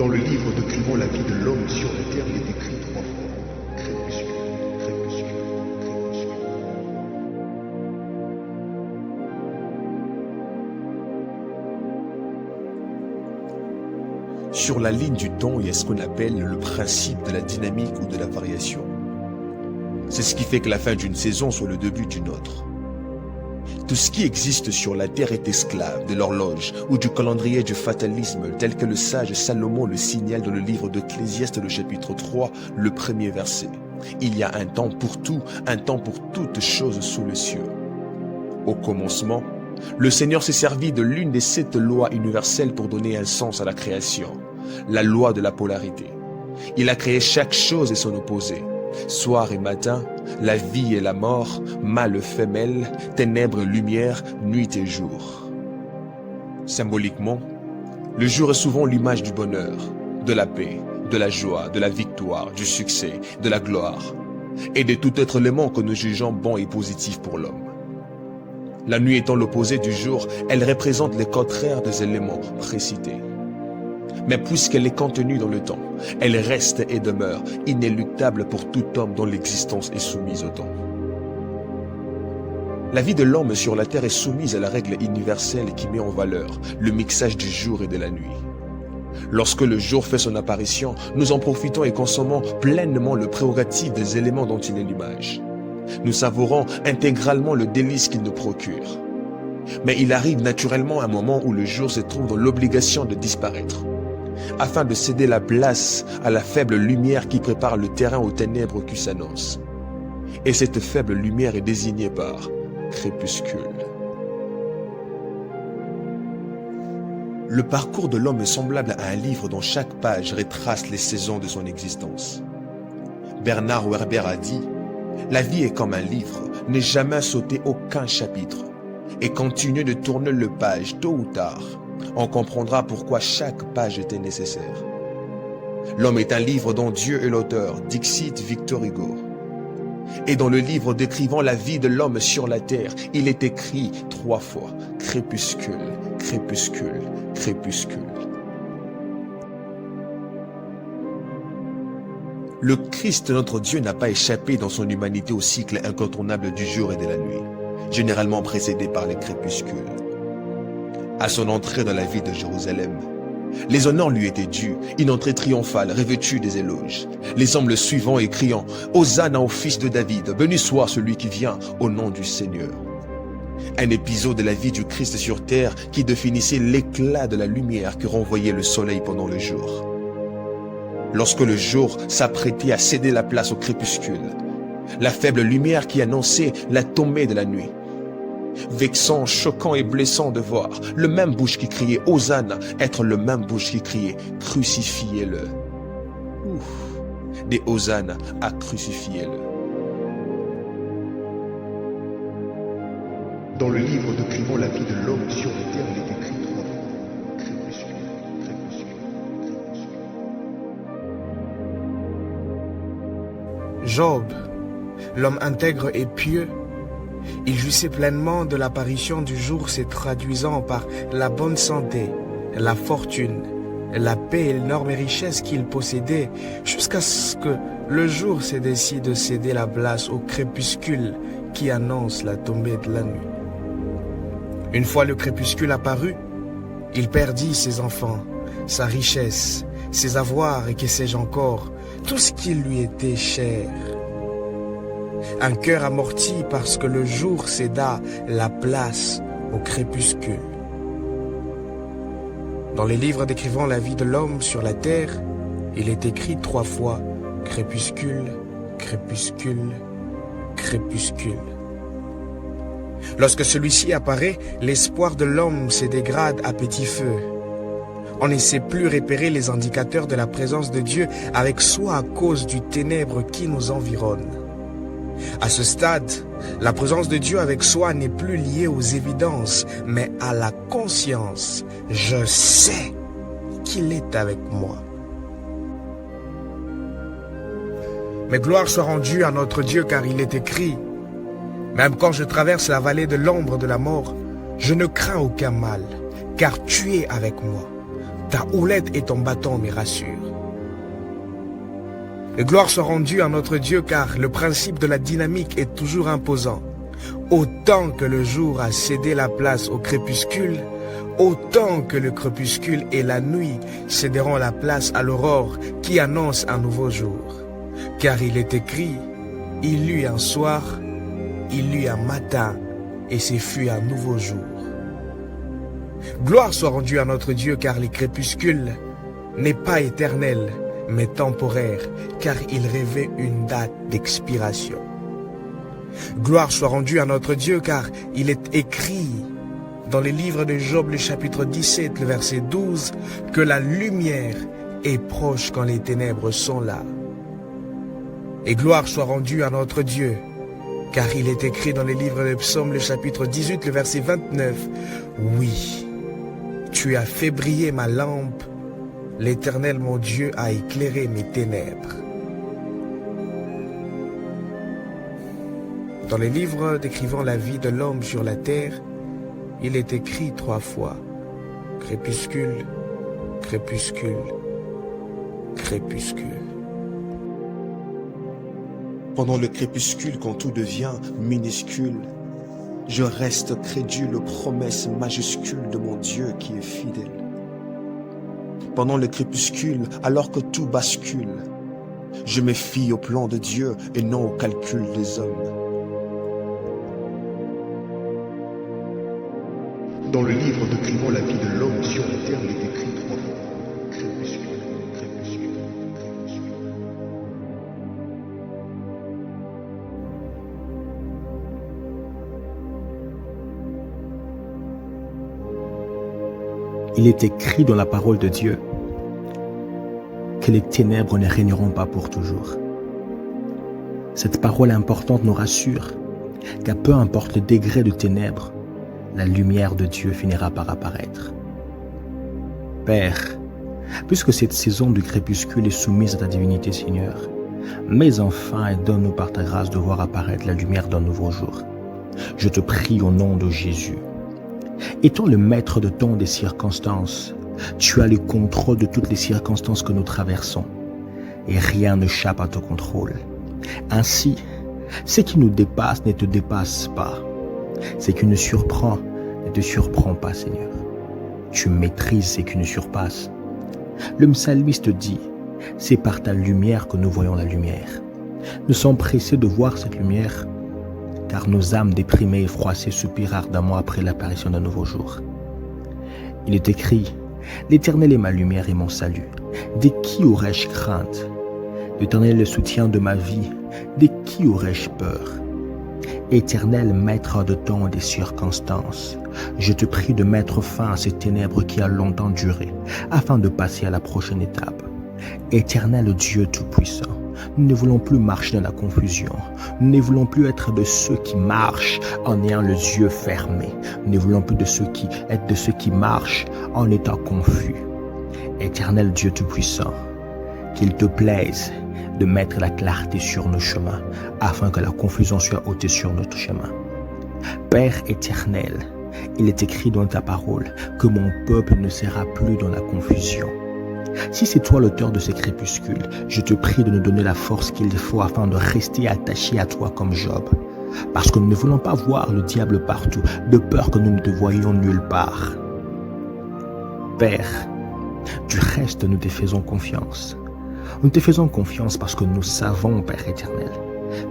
Dans le livre décrivant la vie de l'homme sur la terre, il est écrit 3 fois crépuscule, crépuscule, crépuscule. Sur la ligne du temps, il y a ce qu'on appelle le principe de la dynamique ou de la variation. C'est ce qui fait que la fin d'une saison soit le début d'une autre. Tout ce qui existe sur la terre est esclave de l'horloge ou du calendrier du fatalisme tel que le sage Salomon le signale dans le livre d'Ecclésiaste, le chapitre 3, le 1er verset. Il y a un temps pour tout, un temps pour toutes choses sous le ciel. Au commencement, le Seigneur s'est servi de l'une des 7 lois universelles pour donner un sens à la création, la loi de la polarité. Il a créé chaque chose et son opposé. Soir et matin, la vie et la mort, mâle, femelle, ténèbres, lumière, nuit et jour. Symboliquement, le jour est souvent l'image du bonheur, de la paix, de la joie, de la victoire, du succès, de la gloire, et de tout autre élément que nous jugeons bon et positif pour l'homme. La nuit étant l'opposé du jour, elle représente les contraires des éléments précités. Mais puisqu'elle est contenue dans le temps, elle reste et demeure inéluctable pour tout homme dont l'existence est soumise au temps. La vie de l'homme sur la terre est soumise à la règle universelle qui met en valeur le mixage du jour et de la nuit. Lorsque le jour fait son apparition, nous en profitons et consommons pleinement le prérogative des éléments dont il est l'image. Nous savourons intégralement le délice qu'il nous procure. Mais il arrive naturellement un moment où le jour se trouve dans l'obligation de disparaître, afin de céder la place à la faible lumière qui prépare le terrain aux ténèbres qui s'annoncent. Et cette faible lumière est désignée par crépuscule. Le parcours de l'homme est semblable à un livre dont chaque page retrace les saisons de son existence. Bernard Werber a dit « La vie est comme un livre, ne jamais sauter aucun chapitre, et continuer de tourner le page tôt ou tard. On comprendra pourquoi chaque page était nécessaire. L'homme est un livre dont Dieu est l'auteur, dixit Victor Hugo. Et dans le livre décrivant la vie de l'homme sur la terre, il est écrit 3 fois crépuscule, crépuscule, crépuscule. Le Christ, notre Dieu, n'a pas échappé dans son humanité au cycle incontournable du jour et de la nuit, généralement précédé par les crépuscules. À son entrée dans la ville de Jérusalem, les honneurs lui étaient dus, une entrée triomphale revêtue des éloges. Les hommes le suivant et criant « Hosanna au fils de David, béni soit celui qui vient au nom du Seigneur ». Un épisode de la vie du Christ sur terre qui définissait l'éclat de la lumière que renvoyait le soleil pendant le jour. Lorsque le jour s'apprêtait à céder la place au crépuscule, la faible lumière qui annonçait la tombée de la nuit. Vexant, choquant et blessant de voir le même bouche qui criait Hosanna être le même bouche qui criait crucifiez-le. Des Hosanna à crucifiez-le. Dans le livre décrivant la vie de l'homme sur la terre, il est écrit 3 fois crépuscule, crépuscule, crépuscule. Job, l'homme intègre et pieux, il jouissait pleinement de l'apparition du jour se traduisant par la bonne santé, la fortune, la paix et l'énorme richesse qu'il possédait jusqu'à ce que le jour se décide de céder la place au crépuscule qui annonce la tombée de la nuit. Une fois le crépuscule apparu, il perdit ses enfants, sa richesse, ses avoirs et que sais-je encore, tout ce qui lui était cher. Un cœur amorti parce que le jour céda la place au crépuscule. Dans les livres décrivant la vie de l'homme sur la terre, il est écrit 3 fois crépuscule, crépuscule, crépuscule. Lorsque celui-ci apparaît, l'espoir de l'homme se dégrade à petit feu. On ne sait plus repérer les indicateurs de la présence de Dieu avec soi à cause du ténèbre qui nous environne. À ce stade, la présence de Dieu avec soi n'est plus liée aux évidences, mais à la conscience. Je sais qu'il est avec moi. Mais gloire soit rendue à notre Dieu, car il est écrit, « Même quand je traverse la vallée de l'ombre de la mort, je ne crains aucun mal, car tu es avec moi. Ta houlette et ton bâton me rassurent. Et gloire soit rendue à notre Dieu, car le principe de la dynamique est toujours imposant. Autant que le jour a cédé la place au crépuscule, autant que le crépuscule et la nuit céderont la place à l'aurore qui annonce un nouveau jour. Car il est écrit, il eut un soir, il eut un matin, et ce fut un nouveau jour. Gloire soit rendue à notre Dieu, car le crépuscule n'est pas éternel, mais temporaire, car il revêt une date d'expiration. Gloire soit rendue à notre Dieu, car il est écrit dans le livre de Job, le chapitre 17, le verset 12, que la lumière est proche quand les ténèbres sont là. Et gloire soit rendue à notre Dieu, car il est écrit dans le livre de Psaume, le chapitre 18, le verset 29, oui, tu as fait briller ma lampe, l'Éternel mon Dieu a éclairé mes ténèbres. Dans les livres décrivant la vie de l'homme sur la terre, il est écrit 3 fois, crépuscule, crépuscule, crépuscule. Pendant le crépuscule, quand tout devient minuscule, je reste crédule aux promesses majuscules de mon Dieu qui est fidèle. Pendant le crépuscule, alors que tout bascule, je me fie au plan de Dieu et non au calcul des hommes. Dans le livre décrivant la vie de l'homme sur la terre, il est écrit 3 fois, crépuscule, crépuscule, crépuscule. Il est écrit dans la parole de Dieu que les ténèbres ne régneront pas pour toujours. Cette parole importante nous rassure qu'à peu importe le degré de ténèbres, la lumière de Dieu finira par apparaître. Père, puisque cette saison du crépuscule est soumise à ta divinité, Seigneur, mets enfin et donne-nous par ta grâce de voir apparaître la lumière d'un nouveau jour. Je te prie au nom de Jésus. Étant le maître de temps des circonstances, tu as le contrôle de toutes les circonstances que nous traversons et rien n'échappe à ton contrôle. Ainsi, ce qui nous dépasse ne te dépasse pas. Ce qui nous surprend ne te surprend pas, Seigneur. Tu maîtrises ce qui nous surpasse. Le psalmiste dit, c'est par ta lumière que nous voyons la lumière. Nous sommes pressés de voir cette lumière, car nos âmes déprimées et froissées soupirent ardemment après l'apparition d'un nouveau jour. Il est écrit, l'Éternel est ma lumière et mon salut. De qui aurais-je crainte? L'Éternel est le soutien de ma vie. De qui aurais-je peur? Éternel maître de temps et des circonstances, je te prie de mettre fin à ces ténèbres qui a longtemps duré, afin de passer à la prochaine étape. Éternel Dieu Tout-Puissant, nous ne voulons plus marcher dans la confusion. Nous ne voulons plus être de ceux qui marchent en ayant les yeux fermés. Nous ne voulons plus être de ceux qui marchent en étant confus. Éternel Dieu Tout-Puissant, qu'il te plaise de mettre la clarté sur nos chemins, afin que la confusion soit ôtée sur notre chemin. Père éternel, il est écrit dans ta parole que mon peuple ne sera plus dans la confusion. Si c'est toi l'auteur de ces crépuscules, je te prie de nous donner la force qu'il faut afin de rester attachés à toi comme Job. Parce que nous ne voulons pas voir le diable partout, de peur que nous ne te voyions nulle part. Père, du reste nous te faisons confiance. Nous te faisons confiance parce que nous savons, Père éternel,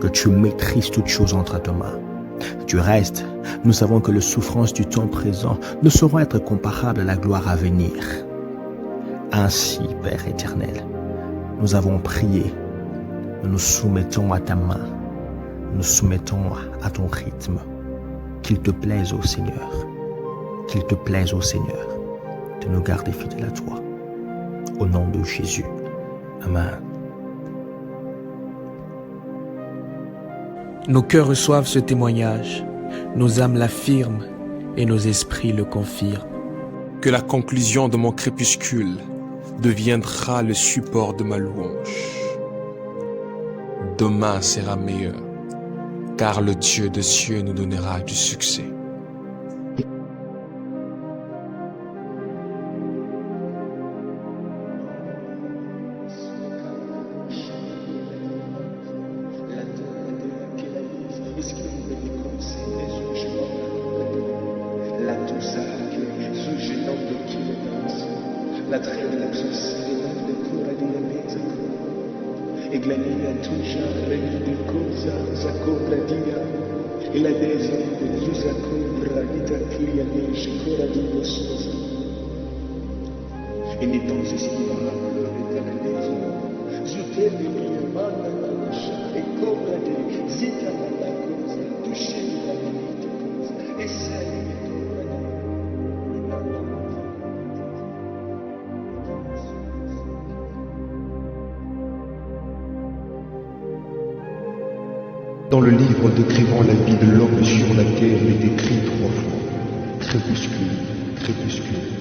que tu maîtrises toutes choses entre tes mains. Du reste, nous savons que les souffrances du temps présent ne sauront être comparables à la gloire à venir. Ainsi, Père éternel, nous avons prié, nous nous soumettons à ta main, nous soumettons à ton rythme. Qu'il te plaise, ô Seigneur, qu'il te plaise, ô Seigneur, de nous garder fidèles à toi. Au nom de Jésus. Amen. Nos cœurs reçoivent ce témoignage, nos âmes l'affirment et nos esprits le confirment. Que la conclusion de mon crépuscule deviendra le support de ma louange. Demain sera meilleur, car le Dieu des cieux nous donnera du succès. relaxos de cura di mezza e glania tuja regni di cosa zacobra dia e la desa di zacobra di taclia di cura di ossosa e ni dans estimable et la desa zute di mia banda e cobra di zita la cosa touché la vita cosa e sai Dans le livre décrivant la vie de l'homme sur la terre, il est écrit 3 fois. Crépuscule, crépuscule.